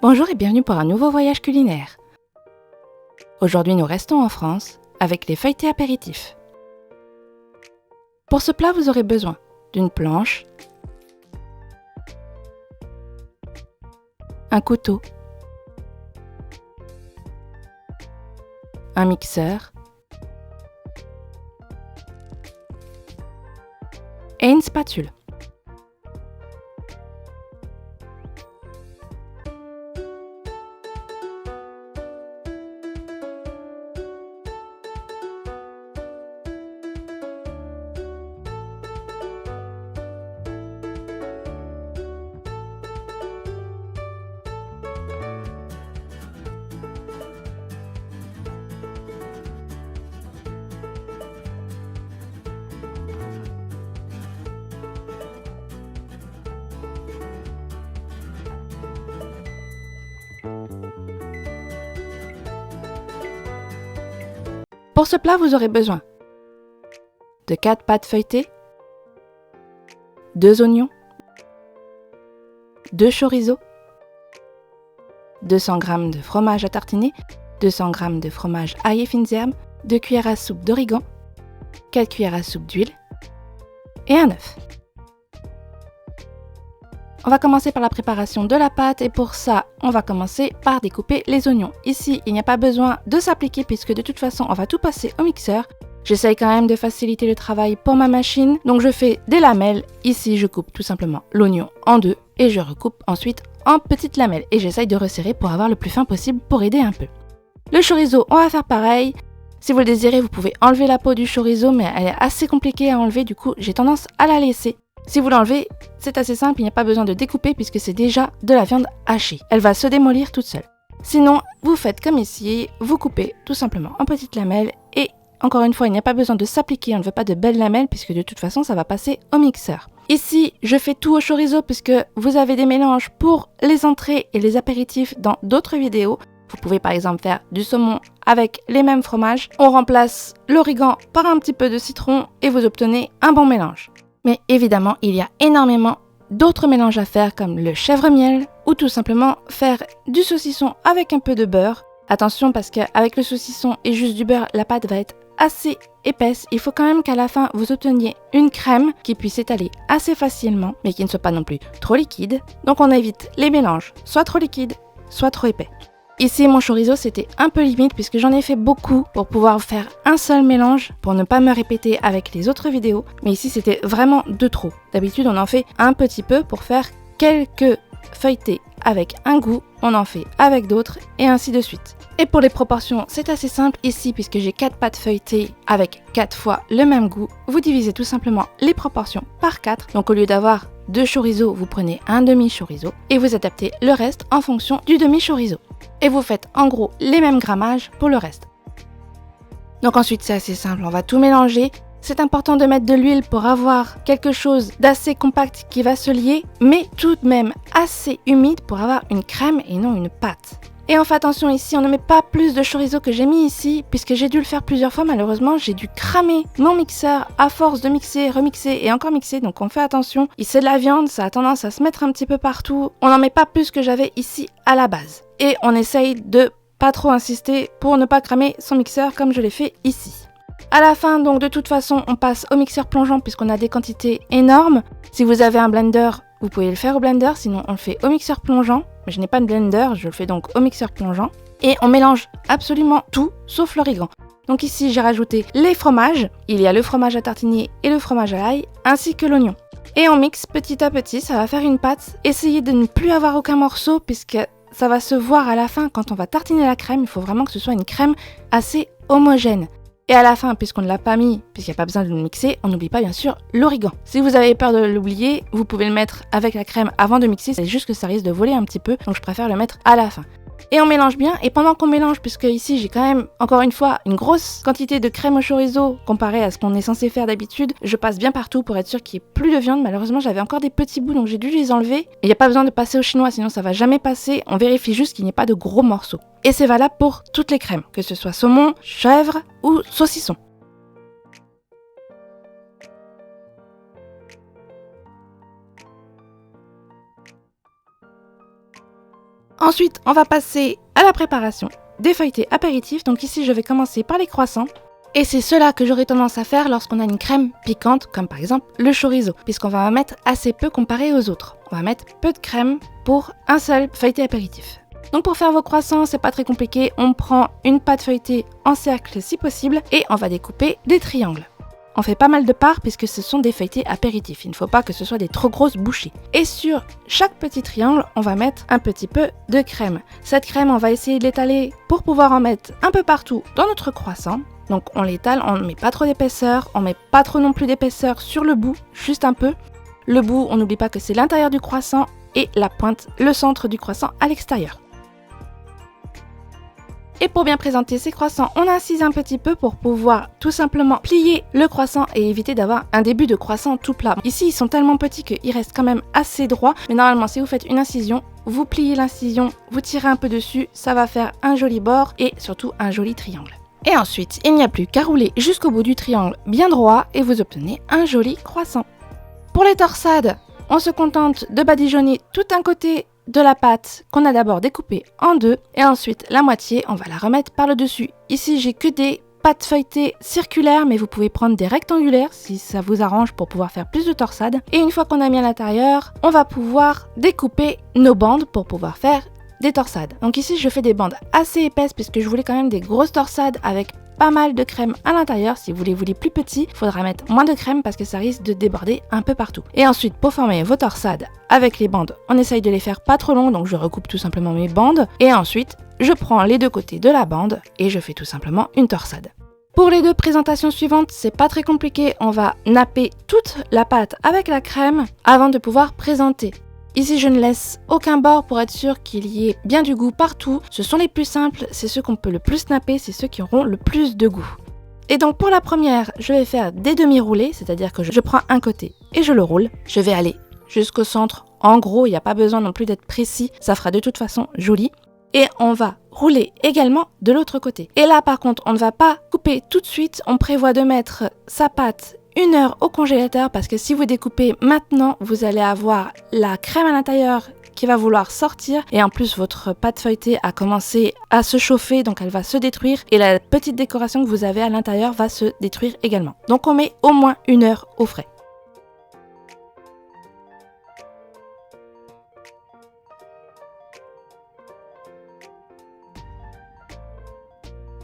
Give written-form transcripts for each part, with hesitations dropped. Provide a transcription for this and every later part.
Bonjour et bienvenue pour un nouveau voyage culinaire. Aujourd'hui, nous restons en France avec les feuilletés apéritifs. Pour ce plat, vous aurez besoin d'une planche, un couteau, un mixeur et une spatule. Pour ce plat, vous aurez besoin de 4 pâtes feuilletées, 2 oignons, 2 chorizo, 200 g de fromage à tartiner, 200 g de fromage ail et fines herbes, 2 cuillères à soupe d'origan, 4 cuillères à soupe d'huile et un œuf. On va commencer par la préparation de la pâte et pour ça, on va commencer par découper les oignons. Ici, il n'y a pas besoin de s'appliquer puisque de toute façon, on va tout passer au mixeur. J'essaye quand même de faciliter le travail pour ma machine, donc je fais des lamelles. Ici, je coupe tout simplement l'oignon en deux et je recoupe ensuite en petites lamelles. Et j'essaye de resserrer pour avoir le plus fin possible pour aider un peu. Le chorizo, on va faire pareil. Si vous le désirez, vous pouvez enlever la peau du chorizo, mais elle est assez compliquée à enlever, du coup, j'ai tendance à la laisser. Si vous l'enlevez, c'est assez simple, il n'y a pas besoin de découper puisque c'est déjà de la viande hachée. Elle va se démolir toute seule. Sinon, vous faites comme ici, vous coupez tout simplement en petites lamelles et encore une fois, il n'y a pas besoin de s'appliquer, on ne veut pas de belles lamelles puisque de toute façon, ça va passer au mixeur. Ici, je fais tout au chorizo puisque vous avez des mélanges pour les entrées et les apéritifs dans d'autres vidéos. Vous pouvez par exemple faire du saumon avec les mêmes fromages. On remplace l'origan par un petit peu de citron et vous obtenez un bon mélange. Mais évidemment, il y a énormément d'autres mélanges à faire comme le chèvre-miel ou tout simplement faire du saucisson avec un peu de beurre. Attention parce qu'avec le saucisson et juste du beurre, la pâte va être assez épaisse. Il faut quand même qu'à la fin, vous obteniez une crème qui puisse s'étaler assez facilement mais qui ne soit pas non plus trop liquide. Donc on évite les mélanges soit trop liquides, soit trop épais. Ici, mon chorizo, c'était un peu limite puisque j'en ai fait beaucoup pour pouvoir faire un seul mélange pour ne pas me répéter avec les autres vidéos. Mais ici, c'était vraiment de trop. D'habitude, on en fait un petit peu pour faire quelques feuilletés avec un goût. On en fait avec d'autres et ainsi de suite. Et pour les proportions, c'est assez simple ici puisque j'ai 4 pâtes feuilletées avec 4 fois le même goût. Vous divisez tout simplement les proportions par 4. Donc au lieu d'avoir 2 chorizo, vous prenez un demi-chorizo et vous adaptez le reste en fonction du demi-chorizo. Et vous faites en gros les mêmes grammages pour le reste. Donc ensuite c'est assez simple, on va tout mélanger. C'est important de mettre de l'huile pour avoir quelque chose d'assez compact qui va se lier, mais tout de même assez humide pour avoir une crème et non une pâte. Et on fait attention ici, on ne met pas plus de chorizo que j'ai mis ici, puisque j'ai dû le faire plusieurs fois, malheureusement j'ai dû cramer mon mixeur à force de mixer, remixer et encore mixer, donc on fait attention. Ici c'est de la viande, ça a tendance à se mettre un petit peu partout, on n'en met pas plus que j'avais ici à la base. Et on essaye de pas trop insister pour ne pas cramer son mixeur comme je l'ai fait ici. À la fin, donc de toute façon, on passe au mixeur plongeant puisqu'on a des quantités énormes. Si vous avez un blender, vous pouvez le faire au blender, sinon on le fait au mixeur plongeant. Mais je n'ai pas de blender, je le fais donc au mixeur plongeant. Et on mélange absolument tout sauf l'origan. Donc ici, j'ai rajouté les fromages. Il y a le fromage à tartiner et le fromage à l'ail, ainsi que l'oignon. Et on mixe petit à petit, ça va faire une pâte. Essayez de ne plus avoir aucun morceau puisque ça va se voir à la fin quand on va tartiner la crème. Il faut vraiment que ce soit une crème assez homogène. Et à la fin, puisqu'on ne l'a pas mis, puisqu'il n'y a pas besoin de le mixer, on n'oublie pas bien sûr l'origan. Si vous avez peur de l'oublier, vous pouvez le mettre avec la crème avant de mixer, c'est juste que ça risque de voler un petit peu, donc je préfère le mettre à la fin. Et on mélange bien, et pendant qu'on mélange, puisque ici j'ai quand même, encore une fois, une grosse quantité de crème au chorizo comparé à ce qu'on est censé faire d'habitude, je passe bien partout pour être sûr qu'il n'y ait plus de viande. Malheureusement j'avais encore des petits bouts, donc j'ai dû les enlever. Il n'y a pas besoin de passer au chinois, sinon ça va jamais passer, on vérifie juste qu'il n'y ait pas de gros morceaux. Et c'est valable pour toutes les crèmes, que ce soit saumon, chèvre ou saucisson. Ensuite, on va passer à la préparation des feuilletés apéritifs. Donc ici, je vais commencer par les croissants. Et c'est cela que j'aurais tendance à faire lorsqu'on a une crème piquante, comme par exemple le chorizo, puisqu'on va en mettre assez peu comparé aux autres. On va mettre peu de crème pour un seul feuilleté apéritif. Donc pour faire vos croissants, c'est pas très compliqué, on prend une pâte feuilletée en cercle si possible et on va découper des triangles. On fait pas mal de parts puisque ce sont des feuilletés apéritifs, il ne faut pas que ce soit des trop grosses bouchées. Et sur chaque petit triangle, on va mettre un petit peu de crème. Cette crème, on va essayer de l'étaler pour pouvoir en mettre un peu partout dans notre croissant. Donc on l'étale, on ne met pas trop d'épaisseur, on ne met pas trop non plus d'épaisseur sur le bout, juste un peu. Le bout, on n'oublie pas que c'est l'intérieur du croissant et la pointe, le centre du croissant à l'extérieur. Et pour bien présenter ces croissants, on incise un petit peu pour pouvoir tout simplement plier le croissant et éviter d'avoir un début de croissant tout plat. Ici, ils sont tellement petits qu'ils restent quand même assez droits, mais normalement, si vous faites une incision, vous pliez l'incision, vous tirez un peu dessus, ça va faire un joli bord et surtout un joli triangle. Et ensuite, il n'y a plus qu'à rouler jusqu'au bout du triangle bien droit et vous obtenez un joli croissant. Pour les torsades, on se contente de badigeonner tout un côté de la pâte qu'on a d'abord découpée en deux et ensuite la moitié, on va la remettre par le dessus. Ici, j'ai que des pâtes feuilletées circulaires, mais vous pouvez prendre des rectangulaires si ça vous arrange pour pouvoir faire plus de torsades. Et une fois qu'on a mis à l'intérieur, on va pouvoir découper nos bandes pour pouvoir faire des torsades. Donc ici, je fais des bandes assez épaisses puisque je voulais quand même des grosses torsades avec pas mal de crème à l'intérieur. Si vous les voulez plus petits, il faudra mettre moins de crème parce que ça risque de déborder un peu partout. Et ensuite, pour former vos torsades avec les bandes, on essaye de les faire pas trop longues, donc je recoupe tout simplement mes bandes. Et ensuite, je prends les deux côtés de la bande et je fais tout simplement une torsade. Pour les deux présentations suivantes, c'est pas très compliqué. On va napper toute la pâte avec la crème avant de pouvoir présenter. Ici, je ne laisse aucun bord pour être sûr qu'il y ait bien du goût partout. Ce sont les plus simples, c'est ceux qu'on peut le plus napper, c'est ceux qui auront le plus de goût. Et donc pour la première, je vais faire des demi-roulés, c'est-à-dire que je prends un côté et je le roule. Je vais aller jusqu'au centre. En gros, il n'y a pas besoin non plus d'être précis, ça fera de toute façon joli. Et on va rouler également de l'autre côté. Et là, par contre, on ne va pas couper tout de suite, on prévoit de mettre sa pâte 1 heure au congélateur parce que si vous découpez maintenant, vous allez avoir la crème à l'intérieur qui va vouloir sortir et en plus votre pâte feuilletée a commencé à se chauffer, donc elle va se détruire et la petite décoration que vous avez à l'intérieur va se détruire également. Donc on met au moins 1 heure au frais.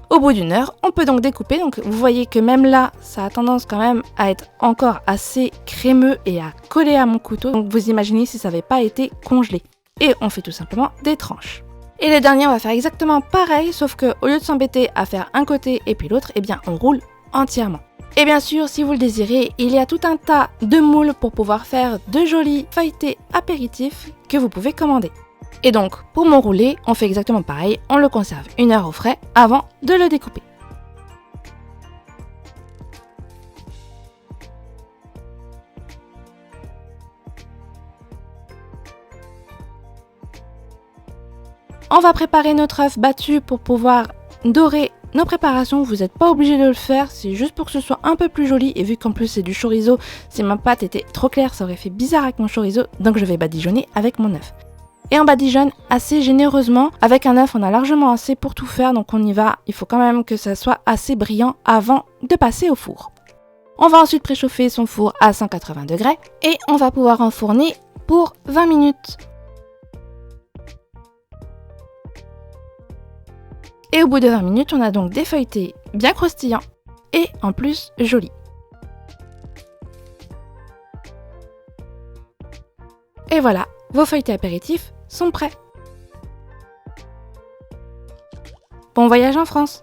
Au bout d'1 heure, on peut donc découper. Donc vous voyez que même là, ça a tendance quand même à être encore assez crémeux et à coller à mon couteau. Donc vous imaginez si ça n'avait pas été congelé. Et on fait tout simplement des tranches. Et le dernier, on va faire exactement pareil, sauf que au lieu de s'embêter à faire un côté et puis l'autre, eh bien on roule entièrement. Et bien sûr, si vous le désirez, il y a tout un tas de moules pour pouvoir faire de jolis feuilletés apéritifs que vous pouvez commander. Et donc, pour mon roulé, on fait exactement pareil, on le conserve 1 heure au frais avant de le découper. On va préparer notre œuf battu pour pouvoir dorer nos préparations. Vous n'êtes pas obligé de le faire, c'est juste pour que ce soit un peu plus joli. Et vu qu'en plus c'est du chorizo, si ma pâte était trop claire, ça aurait fait bizarre avec mon chorizo, donc je vais badigeonner avec mon œuf. Et on badigeonne assez généreusement. Avec un œuf, on a largement assez pour tout faire, donc on y va. Il faut quand même que ça soit assez brillant avant de passer au four. On va ensuite préchauffer son four à 180 degrés et on va pouvoir enfourner pour 20 minutes. Et au bout de 20 minutes, on a donc des feuilletés bien croustillants et en plus jolis. Et voilà, vos feuilletés apéritifs sont prêts. Bon voyage en France!